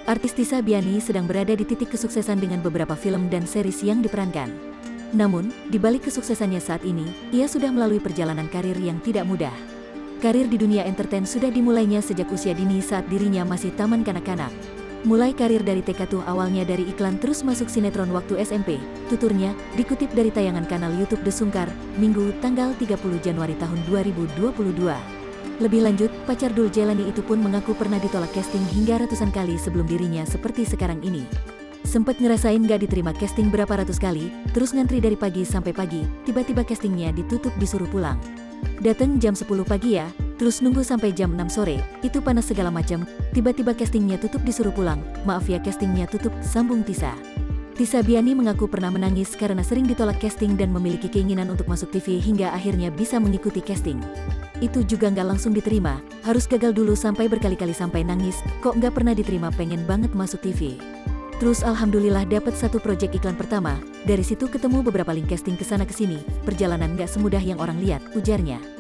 Artis Tisa Biani sedang berada di titik kesuksesan dengan beberapa film dan series yang diperankan. Namun, di balik kesuksesannya saat ini, ia sudah melalui perjalanan karir yang tidak mudah. Karir di dunia entertain sudah dimulainya sejak usia dini saat dirinya masih taman kanak-kanak. Mulai karir dari TK tuh awalnya dari iklan terus masuk sinetron waktu SMP, tuturnya, dikutip dari tayangan kanal YouTube The Sungkar, Minggu, tanggal 30 Januari tahun 2022. Lebih lanjut, pacar Dul Jelani itu pun mengaku pernah ditolak casting hingga ratusan kali sebelum dirinya seperti sekarang ini. Sempet ngerasain gak diterima casting berapa ratus kali, terus ngantri dari pagi sampai pagi, tiba-tiba castingnya ditutup disuruh pulang. Dateng jam 10 pagi ya, terus nunggu sampai jam 6 sore, itu panas segala macam, tiba-tiba castingnya tutup disuruh pulang, maaf ya castingnya tutup, sambung Tisa. Tisa Biani mengaku pernah menangis karena sering ditolak casting dan memiliki keinginan untuk masuk TV hingga akhirnya bisa mengikuti casting. Itu juga nggak langsung diterima, harus gagal dulu sampai berkali-kali sampai nangis, kok nggak pernah diterima pengen banget masuk TV. Terus alhamdulillah dapat satu proyek iklan pertama, dari situ ketemu beberapa link casting kesana kesini, perjalanan nggak semudah yang orang lihat, ujarnya.